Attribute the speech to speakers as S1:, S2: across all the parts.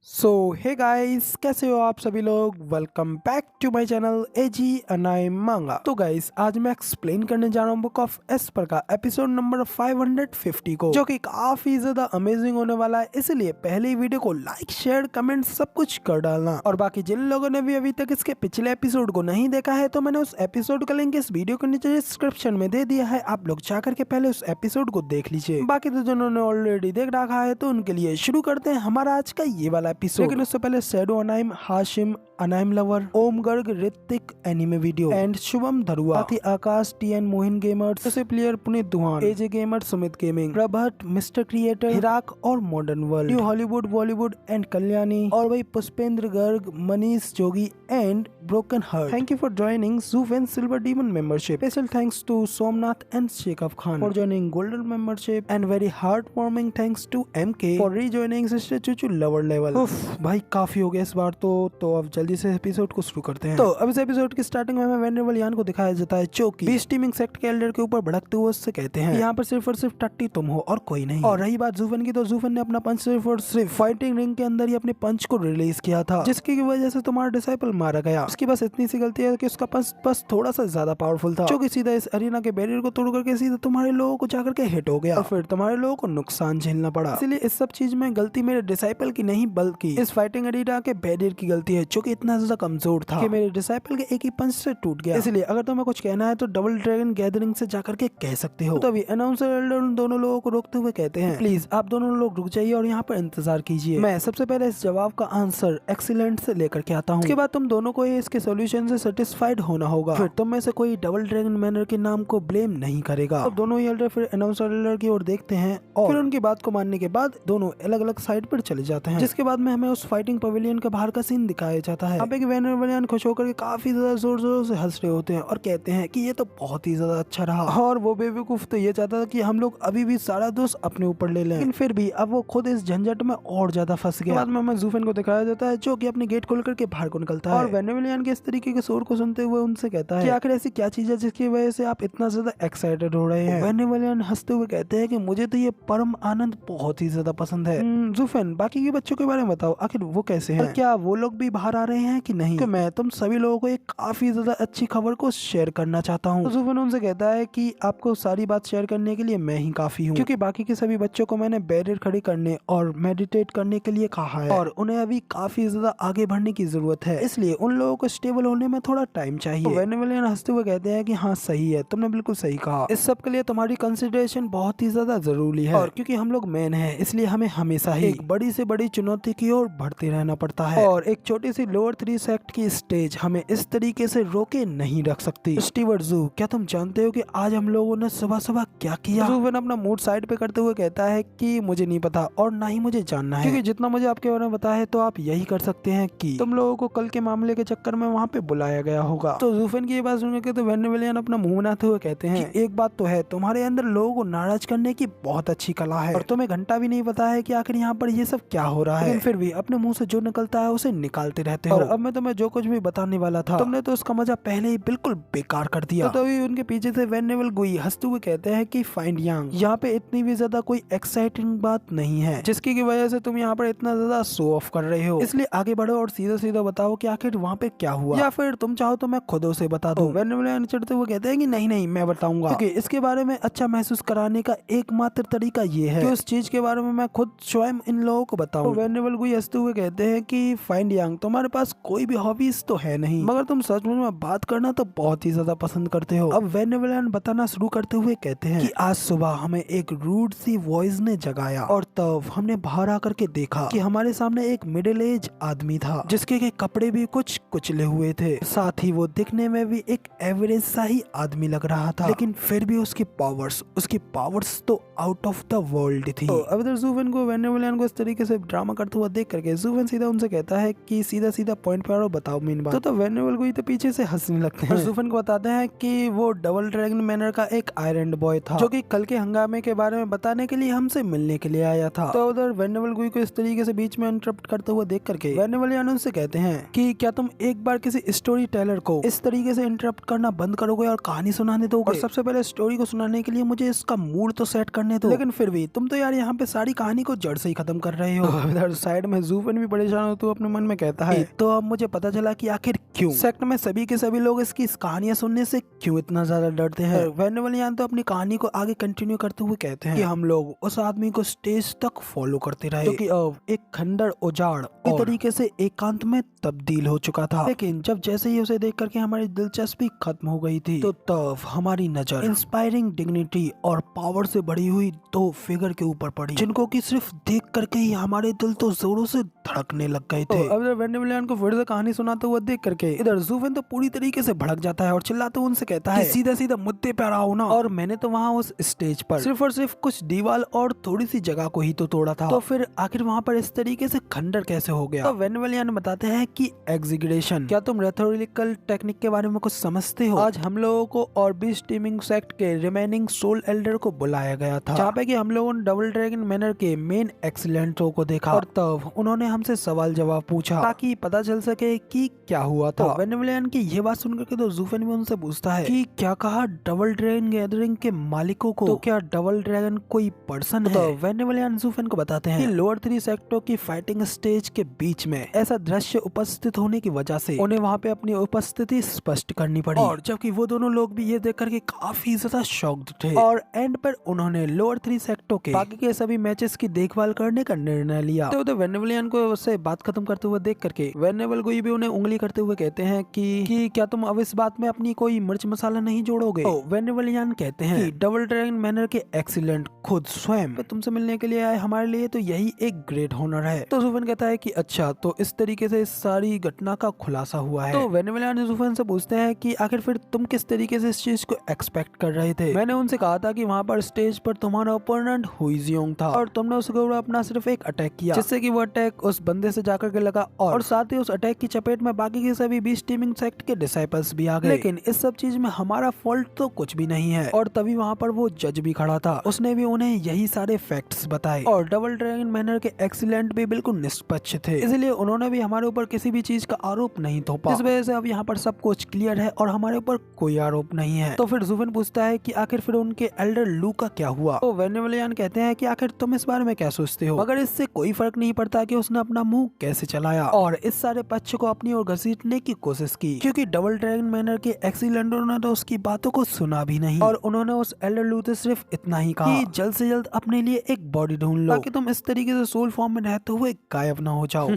S1: सो hey guys, कैसे हो आप सभी लोग। Welcome back to my channel AG anime manga. तो गाइस, आज मैं एक्सप्लेन करने जा रहा हूँ बुक ऑफ एस्पर का एपिसोड नंबर 550 को, जो कि काफी ज्यादा अमेजिंग होने वाला है। इसलिए पहले ही वीडियो को लाइक शेयर कमेंट सब कुछ कर डालना। और बाकी जिन लोगों ने भी अभी तक इसके पिछले एपिसोड को नहीं देखा है, तो मैंने उस एपिसोड का लिंक इस वीडियो के नीचे डिस्क्रिप्शन में दे दिया है। आप लोग जाकर के पहले उस एपिसोड को देख लीजिए। बाकी तो जिन्होंने ऑलरेडी देख रखा है तो उनके लिए शुरू करते हैं हमारा आज का ये वाला एपिसोड। लेकिन उससे पहले shadow anime, Hashim, anime lover, Om Garg, Hrithik anime video and Shubham Dharua, साथ ही आकाश, टीएन मोहिन गेमर्स, जैसे player Puneet Duhan, AJ gamer, Sumit gaming, Prabhat, mister creator, Hirak और modern world, new Hollywood, Bollywood and Kalyani, और वही Pushpendra Garg, Manish Jogi and broken heart. Thank you for joining Zuven Silver Demon membership. Special thanks to Somnath and Shekhaf Khan for joining Golden membership, and very heartwarming thanks to MK for rejoining Sister Chuchu Lover Level. भाई काफी हो गया इस बार तो अब जल्दी से episode को शुरू करते हैं। तो अब इस एपिसोड की स्टार्टिंग में हमें वेनरेबल यान को दिखाया जाता है, जो कि बीस टीमिंग सेक्ट के एल्डर के ऊपर भड़कते हुए उससे कहते हैं यहाँ पर सिर्फ और सिर्फ टट्टी तुम हो और कोई नहीं। और रही बात जूफन की, तो जूफन ने अपना पंच सिर्फ और सिर्फ फाइटिंग रिंग के अंदर ही अपने पंच को रिलीज किया था, जिसकी वजह से तुम्हारा डिसाइपल मारा गया। उसकी बस इतनी सी गलती है कि उसका पंच बस थोड़ा सा ज्यादा पावरफुल था, जो कि सीधा इस अरीना के बैरियर को तोड़ करके सीधा तुम्हारे लोगों को जाकर के हिट हो गया और फिर तुम्हारे लोगों को नुकसान झेलना पड़ा। इसलिए इस सब चीज में गलती मेरे डिसाइपल की नहीं, बल्कि इस फाइटिंग अरीना के बैरियर की गलती है, जो कि इतना ज्यादा कमजोर था कि मेरे डिसाइपल के एक ही पंच से टूट गया। इसलिए अगर तुम्हें कुछ कहना है तो डबल ड्रैगन गैदरिंग से जाकर के कह सकते हो। तो तभी अनाउंसर एल्डर उन दोनों लोगों को रोकते हुए कहते हैं, प्लीज आप दोनों लोग रुक जाइए और यहाँ पर इंतजार कीजिए। मैं सबसे पहले इस जवाब का आंसर एक्सीलेंट से लेकर के आता हूँ। उसके बाद तुम दोनों को इसके सोल्यूशन से सेटिस्फाइड होना होगा, फिर तुम में से कोई डबल ड्रैगन मैनर के नाम को ब्लेम नहीं करेगा। अब दोनों ही एल्डर फिर अनाउंसर एल्डर की ओर देखते हैं और फिर उनकी बात को मानने के बाद दोनों अलग अलग साइड पर चले जाते हैं, जिसके बाद में हमें उस फाइटिंग पवेलियन के बाहर का सीन दिखाया जाता है। अब एक वेनरवलियन खुश होकर के काफी ज्यादा जोर जोर से हंस रहे होते हैं और कहते हैं कि ये तो बहुत ही ज्यादा अच्छा रहा, और वो बेवकूफ तो ये चाहता था कि हम लोग अभी भी सारा दोस्त अपने ऊपर ले लें, लेकिन फिर भी अब वो खुद इस झंझट में और ज्यादा फंस गया। बाद में हमें जूफन को दिखाया जाता है, जो कि अपनी गेट खोल करके बाहर को निकलता है और वेनरवलियन के इस तरीके के शोर को सुनते हुए उनसे कहता है कि आखिर ऐसी क्या चीज है जिसकी वजह से आप इतना ज्यादा एक्साइटेड हो रहे हैं। वेनरवलियन हंसते हुए कहते हैं कि मुझे तो ये परम आनंद बहुत ही ज्यादा पसंद है। जूफन, बाकी के बच्चों के बारे में बताओ, आखिर वो कैसे हैं? क्या वो लोग भी बाहर आ रहे हैं कि नहीं? कि मैं तुम सभी लोगों को एक काफी ज्यादा अच्छी खबर को शेयर करना चाहता हूँ। तो जूफन उनसे कहता है कि आपको सारी बात शेयर करने के लिए मैं ही काफी हूँ, क्योंकि बाकी के सभी बच्चों को मैंने बैरियर खड़ी करने और मेडिटेट करने के लिए कहा है और उन्हें अभी काफी ज्यादा आगे बढ़ने की जरूरत है, इसलिए उन लोगों को स्टेबल होने में थोड़ा टाइम चाहिए। तो वेनरवलियन हंसते हुए कहते हैं कि हाँ सही है, तुमने बिल्कुल सही कहा, इस सब के लिए तुम्हारी कंसिडरेशन बहुत ही ज्यादा जरूरी है, और क्योंकि हम लोग मैन हैं इसलिए हमें हमेशा ही एक बड़ी से बड़ी चुनौती की ओर बढ़ते रहना पड़ता है, और एक छोटी सी लोअर 3 सेक्ट की स्टेज हमें इस तरीके से रोके नहीं रख सकती। स्टीवर्ट जू, क्या तुम जानते हो कि आज हम लोगों ने सुबह सुबह क्या किया? जूफन अपना मूड साइड पे करते हुए कहता है कि मुझे नहीं पता और ना ही मुझे जानना है, क्योंकि जितना मुझे आपके बारे में पता है तो आप यही कर सकते हैं कि तुम लोगों को कल के मामले के चक्कर में वहाँ पे बुलाया गया होगा। तो जूफन की ये बात सुन के तो वेनरवलियन अपना मुंह बनाते हुए कहते हैं कि एक बात तो है, तुम्हारे अंदर लोगों को नाराज करने की बहुत अच्छी कला है, और तुम्हें घंटा भी नहीं पता है कि आखिर यहाँ पर ये सब क्या हो रहा है, लेकिन फिर भी अपने मुंह से जो निकलता है उसे निकालते रहते हो। और अब मैं तुम्हें जो कुछ भी बताने वाला था तुमने तो उसका मजा पहले ही बिल्कुल बेकार कर दिया। तो तभी उनके पीछे से वेनेबल गुई हंसते हुए कहते हैं कि फाइंड यांग, यहाँ पे इतनी भी ज्यादा कोई एक्साइटिंग बात नहीं है जिसकी की वजह से तुम यहाँ पर इतना ज्यादा शो ऑफ कर रहे हो, इसलिए आगे बढ़ो और सीधा सीधा बताओ कि आखिर वहाँ पे क्या हुआ, या फिर तुम चाहो तो मैं खुद उसे बता दूं। वेनेबल चढ़ते हुए कहते हैं कि नहीं नहीं मैं बताऊंगा, क्योंकि इसके बारे में अच्छा महसूस कराने का एकमात्र तरीका ये है कि उस चीज के बारे में मैं खुद स्वयं इन लोगों को बताऊं। तो वेनेबल गुई हंसते हुए कहते हैं कि फाइंड यांग, तुम्हारे पास कोई भी हॉबीज तो है नहीं, मगर तुम सच में बात करना तो बहुत ही ज्यादा पसंद करते हो। अब वेनेबल बताना शुरू करते हुए कहते हैं कि आज सुबह हमें एक रूड सी वॉइस ने जगाया, और तब हमने बाहर आकर के देखा कि हमारे सामने एक मिडिल एज आदमी था, जिसके के कपड़े भी कुछ कुचले हुए थे, साथ ही वो दिखने में भी एक एवरेज सा ही आदमी लग रहा था, लेकिन फिर भी उसकी पावर्स तो आउट ऑफ द वर्ल्ड थी। तो अब इधर जूफन को वेनेबल को इस तरीके से ड्रामा करते हुआ देख करके जूफन सीधा उनसे कहता है कि सीधा सीधा पॉइंट पे आओ, बताओ मेन बात। तो वेनेबल को तो पीछे से हंसने लगते हैं। जूफन को बताते हैं कि वो डबल ड्रैगन मैनर का एक आयरन बॉय था, जो कि कल के हंगामे के बारे में बताने के लिए हमसे मिलने के लिए आया था। तो उधर वेनेबल गुई को इस तरीके से बीच में इंटरप्ट करते हुए देख करके वेनेबल उनसे कहते हैं कि क्या तुम एक बार किसी स्टोरी टेलर को इस तरीके से इंटरप्ट करना बंद करोगे और कहानी सुनाने दोगे? और सबसे पहले स्टोरी को सुनाने के लिए मुझे इसका मूड तो सेट करने दो, लेकिन फिर भी तुम तो यार यहाँ पे सारी कहानी को जड़ से ही खत्म कर रहे हो। साइड में जूफन भी परेशान होते हुए अपने मन में कहता है तो अब मुझे पता चला कि आखिर क्यों सेक्ट में सभी के सभी लोग इसकी कहानियां सुनने से क्यों इतना ज्यादा डरते हैं। वेनेवलियान तो अपनी कहानी को आगे कंटिन्यू करते हुए कहते हैं कि हम लोग उस आदमी को स्टेज तक फॉलो करते रहे क्योंकि अब एक खंडर उजाड़ इस तरीके से एकांत में तब्दील हो चुका था। लेकिन जब जैसे ही उसे देख करके हमारी दिलचस्पी खत्म हो गई थी तो तब हमारी नजर इंस्पायरिंग डिग्निटी और पावर से बढ़ी हुई दो फिगर के ऊपर पड़ी जिनको कि सिर्फ देख करके ही हमारे दिल तो जोरों से धड़कने लग गए थे। अब वेनेवलियान को फिर से कहानी सुनाते हुए देख करके इधर जूफन तो पूरी तरीके से भड़क जाता है और चिल्लाते हुए उनसे कहता है सीधा सीधा मुद्दे पे आओ ना। और मैंने तो वहाँ उस स्टेज पर सिर्फ और सिर्फ कुछ दीवार और थोड़ी सी जगह को ही तो तोड़ा था, तो फिर आखिर वहाँ पर इस तरीके से खंडर कैसे हो गया। तो वेनेवलियान बताते हैं कि एग्जीक्यूशन, क्या तुम रेथोरिकल टेक्निक के बारे में कुछ समझते हो? आज हम लोगों को और बीस टीमिंग सेक्ट के रिमेनिंग सोल एल्डर को बुलाया गया था जहाँ पे कि हम लोगों ने डबल ड्रैगन मैनर के मेन एक्सीलेंटों को देखा और तब उन्होंने हमसे सवाल जवाब पूछा ताकि पता चल सके कि क्या हुआ था। वेनेवलियान की ये बात सुनकर के तो जूफन भी उनसे पूछता है कि क्या कहा डबल ड्रैगन गैदरिंग के मालिकों को, तो क्या डबल ड्रैगन कोई पर्सन है? तो वेनेवलियान जूफन को बताते हैं कि लोअर 3 सेक्टरों की फाइटिंग स्टेज के बीच में ऐसा दृश्य उपस्थित होने की वजह से उन्हें वहाँ पे अपनी उपस्थिति स्पष्ट करनी पड़ी और जबकि वो दोनों लोग भी ये देख करके काफी ज्यादा शॉक्ड थे और एंड पर उन्होंने लोअर 3 सेक्टरों के बाकी के सभी मैचेस की देखभाल करने का निर्णय लिया। तो वेनेवलियान को उससे बात खत्म करते हुए देख करके वेनेवल को भी उन्हें उंगली करते हुए कहते हैं कि क्या तुम अब इस बात में अपनी कोई मिर्च मसाला नहीं जोड़ोगे? तो वेनेवलियान कहते हैं कि डबल ड्रैगन मैनर के एक्सीलेंट खुद स्वयं तुमसे मिलने के लिए आए, हमारे लिए तो यही एक ग्रेट होनर है। तो जूफन कहता है कि अच्छा, तो इस तरीके से इस सारी घटना का खुलासा हुआ है। तो वेनेवलियान जूफन से पूछते हैं कि आखिर फिर तुम किस तरीके से इस चीज को एक्सपेक्ट कर रहे थे? मैंने उनसे कहा था कि वहाँ पर स्टेज पर तुम्हारा ओपोनेंट हुईजियोंग था और तुमने उसके ऊपर अपना सिर्फ एक अटैक किया जिससे कि वो अटैक उस बंदे से जाकर के लगा और साथ ही उस अटैक की चपेट में बाकी के सभी 20 टीमिंग सेक्ट के डिसाइपल्स भी आ गए। लेकिन इस सब चीज में हमारा फॉल्ट तो कुछ भी नहीं है। और तभी वहाँ पर वो जज भी खड़ा था, उसने भी उन्हें यही सारे फैक्ट्स बताए और डबल ड्रैगन मैनर के एक्सीलेंट भी बिल्कुल निष्पक्ष थे, इसलिए उन्होंने भी हमारे ऊपर किसी भी चीज का आरोप नहीं थोपा। इस वजह से अब यहाँ पर सब कुछ क्लियर है और हमारे ऊपर कोई आरोप नहीं है। तो फिर जूफन पूछता है कि आखिर फिर उनके एल्डर लू का क्या हुआ? तो वेनेवलियान कहते हैं कि आखिर तुम इस बारे में क्या सोचते हो? मगर इससे कोई फर्क नहीं पड़ता कि उसने अपना मुंह कैसे चलाया और इस सारे पक्ष को अपनी ओर घसीटने की कोशिश की, क्योंकि डबल ड्रैगन मैनर के एक्सीलेंटों ने तो उसकी बातों को सुना भी नहीं और उन्होंने उस एल्डर लू से सिर्फ इतना ही कहा कि जल्द से जल्द अपने लिए एक बॉडी ढूंढ लो ताकि तुम इस तरीके से सोल फॉर्म में रहते हुए गायब ना हो जाओ।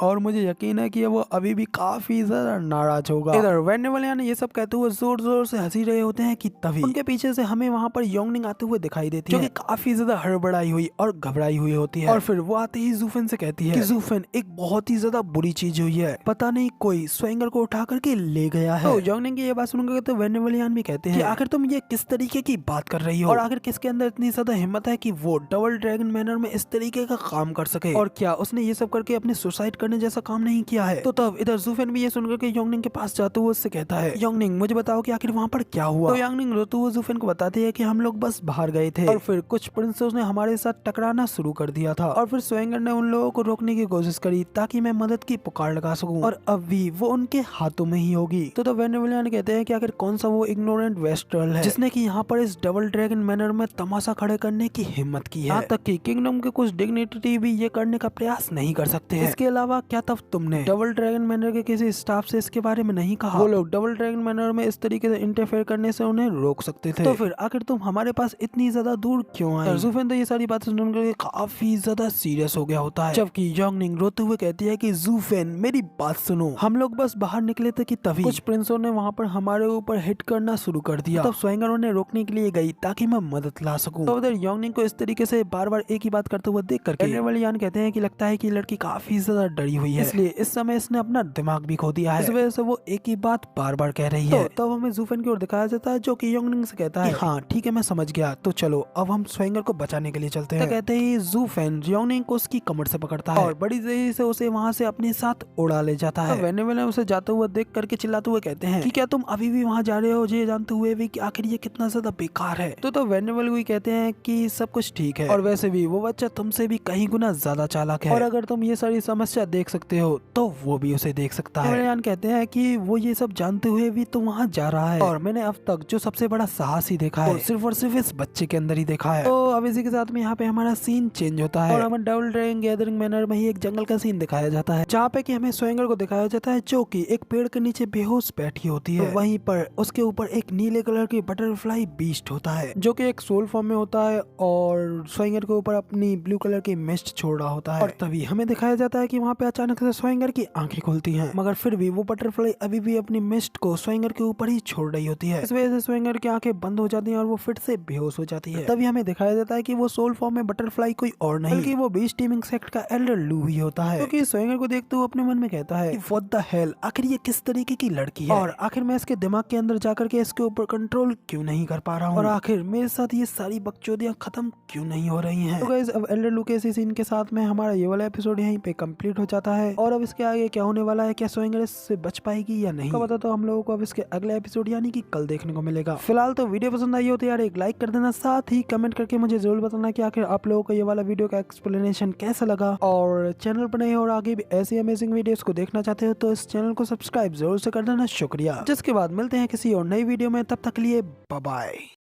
S1: और मुझे यकीन है कि वो अभी भी काफी ज्यादा नाराज होगा। इधर वेनेवलियान ये सब कहते हुए जोर जोर से हंसी रहे होते हैं कि तभी उनके पीछे से हमें वहाँ पर योंगनिंग आते हुए दिखाई देती है, जो कि काफी ज्यादा हड़बड़ाई हुई और घबराई हुई होती है। और फिर वो आते ही जूफन से कहती है कि जूफन, एक बहुत ही ज्यादा बुरी चीज हुई है, पता नहीं कोई स्वेंगर को उठा करके ले गया है। तो योंगनिंग की ये बात सुनकर तो वेनेवलियान भी कहते हैं कि आखिर तुम ये किस तरीके की बात कर रही हो और आखिर किसके अंदर इतनी ज्यादा हिम्मत है कि वो डबल ड्रैगन मैनर में इस तरीके का काम कर सके, और क्या उसने ये सब करके अपने सुसाइड करने जैसा काम नहीं किया है? तो तब इधर जूफन भी ये सुनकर के योंगनिंग के पास जाते हुए उससे कहता है, योंगनिंग मुझे बताओ कि आखिर वहाँ पर क्या हुआ? तो योंगनिंग रोते हुए जूफन को बताती है कि हम लोग बस बाहर गए थे और फिर कुछ प्रिंसेस ने हमारे साथ टकराना शुरू कर दिया था और फिर स्वेंगर ने उन लोगों को रोकने की कोशिश करी ताकि मैं मदद की पुकार लगा सकूं और अब भी वो उनके हाथों में ही होगी। तो वेनेवलियान कहते हैं कि आखिर कौन सा वो इग्नोरेंट वेस्ट्रल है जिसने कि यहाँ पर इस डबल ड्रैगन मैनर में तमाशा खड़े करने की हिम्मत की है, यहाँ तक कि किंगडम के कुछ डिग्निटी भी ये करने का प्रयास नहीं कर सकते हैं। इसके अलावा क्या तब तुमने डबल ड्रैगन मैनर के किसी स्टाफ से इसके बारे में नहीं कहा? वो लोग डबल ड्रैगन मैनर में इस तरीके से इंटरफेयर करने से उन्हें रोक सकते थे, तो फिर आखिर तुम हमारे पास इतनी ज्यादा दूर क्यों आए? जूफन तो ये सारी बातें सुनकर काफी ज्यादा सीरियस हो गया होता है, जबकि योंगनिंग रोते हुए कहती है कि जूफन मेरी बात सुनो, हम लोग बस बाहर निकले थे कि तभी कुछ प्रिंसों ने वहाँ पर हमारे ऊपर हिट करना शुरू कर दिया। तब स्वेंगर उन्हें रोकने के लिए गई ताकि मैं मदद ला सकूं। तो उधर योंगनिंग को इस तरीके से बार बार एक ही बात करते हुए देख करके वेनेवलियान कहते हैं कि लगता है कि लड़की काफी ज्यादा डरी हुई है, इसलिए इस समय इसने अपना दिमाग भी खो दिया है, इस वजह से वो एक ही बात बार बार कह रही है। तो हमें जूफन की ओर दिखाया जाता है जो कि योंगनिंग से कहता है हाँ ठीक है मैं समझ गया, तो चलो अब हम स्वेंगर को बचाने के लिए चलते हैं। तो कहते ही जूफन योंगनिंग को उसकी कमर से पकड़ता है और बड़ी तेजी से उसे वहाँ से अपने साथ उड़ा ले जाता है। वेनेवलियान उसे जाते हुए देख करके चिल्लाते हुए कहते हैं कि क्या तुम अभी भी वहाँ जा रहे हो ये जानते हुए भी कि आखिर ये कितना ज्यादा बेकार है? तो वेनेवल भी कहते हैं कि सब कुछ ठीक है और वैसे भी वो बच्चा तुमसे भी कहीं गुना ज्यादा चालाक है और अगर तुम ये सारी समस्या देख सकते हो तो वो भी उसे देख सकता है। वेनेवलियान कहते हैं कि वो ये सब जानते हुए भी तो वहाँ जा रहा है और मैंने अब तक जो सबसे बड़ा साहस ही देखा है सिर्फ और सिर्फ इस बच्चे के अंदर ही देखा है। तो अब इसी के साथ में यहाँ पे हमारा सीन चेंज होता है और हम डबल ड्रैगन गैदरिंग मैनर में ही एक जंगल का सीन दिखाया जाता है, जहाँ पे कि हमें स्वेंगर को दिखाया जाता है जो कि एक पेड़ के नीचे बेहोश बैठी होती है। वहीं पर उसके ऊपर एक नीले कलर की बटरफ्लाई बीस्ट होता है जो कि एक सोल फॉर्म में होता है और स्वेंगर के ऊपर अपनी ब्लू कलर की मिस्ट छोड़ रहा होता है। और तभी हमें दिखाया जाता है कि वहाँ पे अचानक से स्वेंगर की आंखें खुलती हैं, मगर फिर भी वो बटरफ्लाई अभी भी अपनी मिस्ट को स्वेंगर के ऊपर ही छोड़ रही होती है। इस वजह से स्वेंगर की आंखें बंद हो जाती हैं और वो फिर से बेहोश हो जाती है। तभी हमें दिखाया जाता है कि वो सोल फॉर्म में बटरफ्लाई कोई और नहीं बल्कि वो बीस्ट टीमिंग सेक्ट का एल्डर लू ही होता है, क्योंकि स्वेंगर को देखते हुए अपने मन में कहता है व्हाट द हेल, आखिर ये किस तरीके की लड़की है और आखिर मैं इसके दिमाग के अंदर जाकर के इसके ऊपर कंट्रोल क्यों नहीं कर पा रहा हूँ और आखिर मेरे साथ ये सारी बकचोदियां खत्म क्यों नहीं हो रही हैं। तो गाइस अब एल्डर लू के इसी सीन के साथ में हमारा ये वाला एपिसोड यहीं पे कंप्लीट हो जाता है और अब इसके आगे क्या होने वाला है, क्या स्वेंगर इससे बच पाएगी या नहीं, पता तो हम लोगों को अब इसके अगले एपिसोड यानी कि कल देखने को मिलेगा। फिलहाल तो वीडियो पसंद आई हो तो यार एक लाइक कर देना, साथ ही कमेंट करके मुझे जरूर बताना कि आखिर आप लोगों को ये वाला वीडियो का एक्सप्लेनेशन कैसा लगा। और चैनल पर नए और आगे भी ऐसी अमेजिंग वीडियोस को देखना चाहते हो तो इस चैनल को सब्सक्राइब जरूर से कर देना, शुक्रिया। जिसके बाद मिलते हैं किसी और नई वीडियो में, तब तक के लिए बाय बाय।